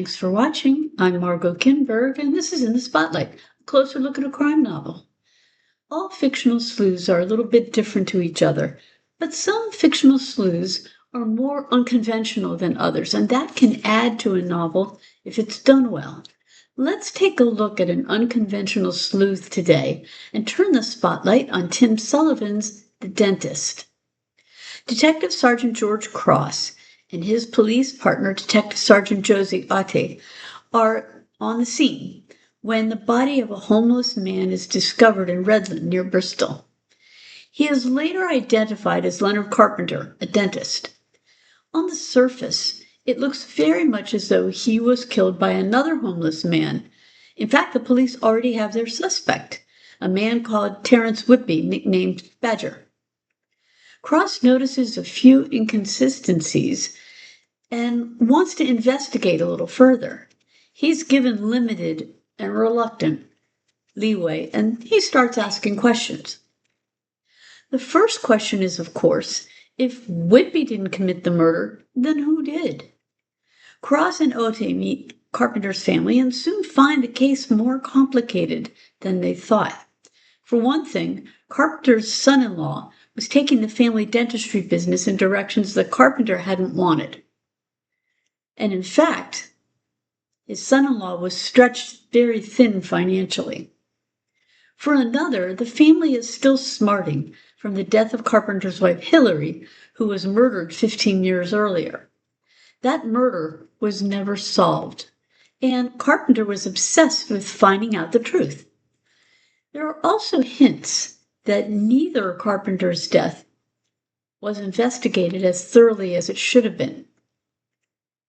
Thanks for watching. I'm Margot Kinberg, and this is In the Spotlight, a closer look at a crime novel. All fictional sleuths are a little bit different to each other, but some fictional sleuths are more unconventional than others, and that can add to a novel if it's done well. Let's take a look at an unconventional sleuth today and turn the spotlight on Tim Sullivan's The Dentist. Detective Sergeant George Cross and his police partner, Detective Sergeant Josie Otte, are on the scene when the body of a homeless man is discovered in Redland near Bristol. He is later identified as Leonard Carpenter, a dentist. On the surface, it looks very much as though he was killed by another homeless man. In fact, the police already have their suspect, a man called Terrence Whitby, nicknamed Badger. Cross notices a few inconsistencies and wants to investigate a little further. He's given limited and reluctant leeway, and he starts asking questions. The first question is, of course, if Whitby didn't commit the murder, then who did? Cross and Otte meet Carpenter's family and soon find the case more complicated than they thought. For one thing, Carpenter's son-in-law was taking the family dentistry business in directions that Carpenter hadn't wanted. And in fact, his son-in-law was stretched very thin financially. For another, the family is still smarting from the death of Carpenter's wife, Hillary, who was murdered 15 years earlier. That murder was never solved, and Carpenter was obsessed with finding out the truth. There are also hints that neither Carpenter's death was investigated as thoroughly as it should have been.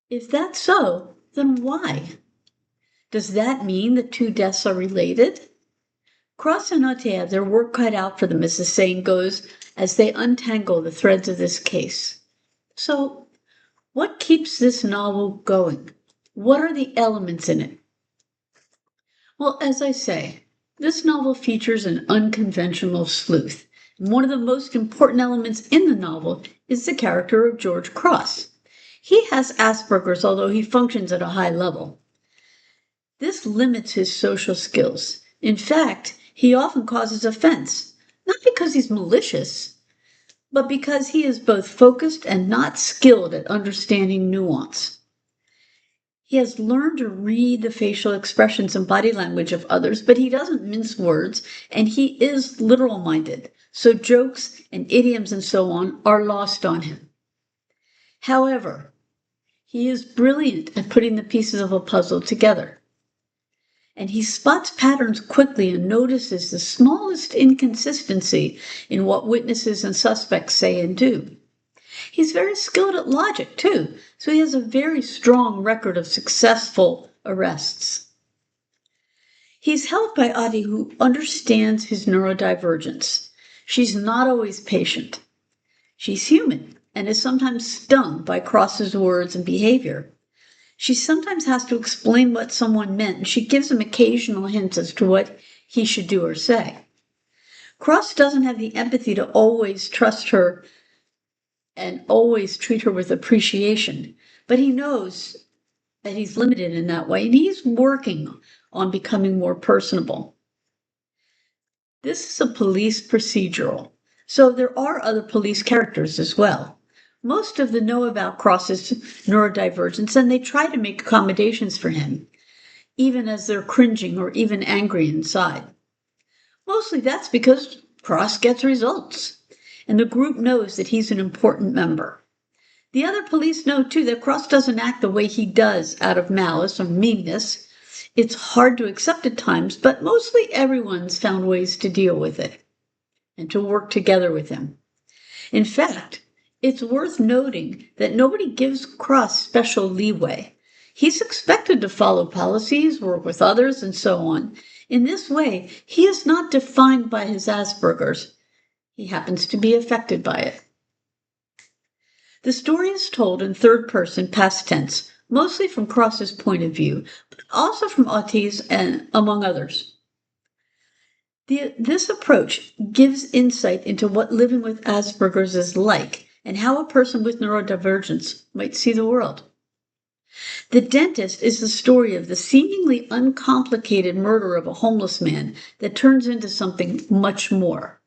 If that's so, then why? Does that mean the two deaths are related? Cross and Otte have their work cut out for them, as the saying goes, as they untangle the threads of this case. So, what keeps this novel going? What are the elements in it? Well, as I say, this novel features an unconventional sleuth. And one of the most important elements in the novel is the character of George Cross. He has Asperger's, although he functions at a high level. This limits his social skills. In fact, he often causes offense, not because he's malicious, but because he is both focused and not skilled at understanding nuance. He has learned to read the facial expressions and body language of others, but he doesn't mince words, and he is literal-minded, so jokes and idioms and so on are lost on him. However, he is brilliant at putting the pieces of a puzzle together, and he spots patterns quickly and notices the smallest inconsistency in what witnesses and suspects say and do. He's very skilled at logic, too, so he has a very strong record of successful arrests. He's helped by Otte, who understands his neurodivergence. She's not always patient. She's human and is sometimes stung by Cross's words and behavior. She sometimes has to explain what someone meant, and she gives him occasional hints as to what he should do or say. Cross doesn't have the empathy to always trust her and always treat her with appreciation, but he knows that he's limited in that way, and he's working on becoming more personable. This is a police procedural, so there are other police characters as well. Most of them know about Cross's neurodivergence, and they try to make accommodations for him, even as they're cringing or even angry inside. Mostly that's because Cross gets results, and the group knows that he's an important member. The other police know, too, that Cross doesn't act the way he does out of malice or meanness. It's hard to accept at times, but mostly everyone's found ways to deal with it and to work together with him. In fact, it's worth noting that nobody gives Cross special leeway. He's expected to follow policies, work with others, and so on. In this way, he is not defined by his Asperger's. He happens to be affected by it. The story is told in third person, past tense, mostly from Cross's point of view, but also from Otte's and among others. This approach gives insight into what living with Asperger's is like and how a person with neurodivergence might see the world. The Dentist is the story of the seemingly uncomplicated murder of a homeless man that turns into something much more.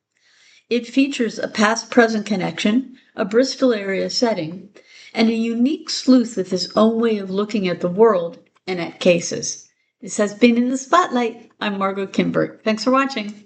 It features a past present connection, a Bristol area setting, and a unique sleuth with his own way of looking at the world and at cases. This has been In the Spotlight. I'm Margot Kimberg. Thanks for watching.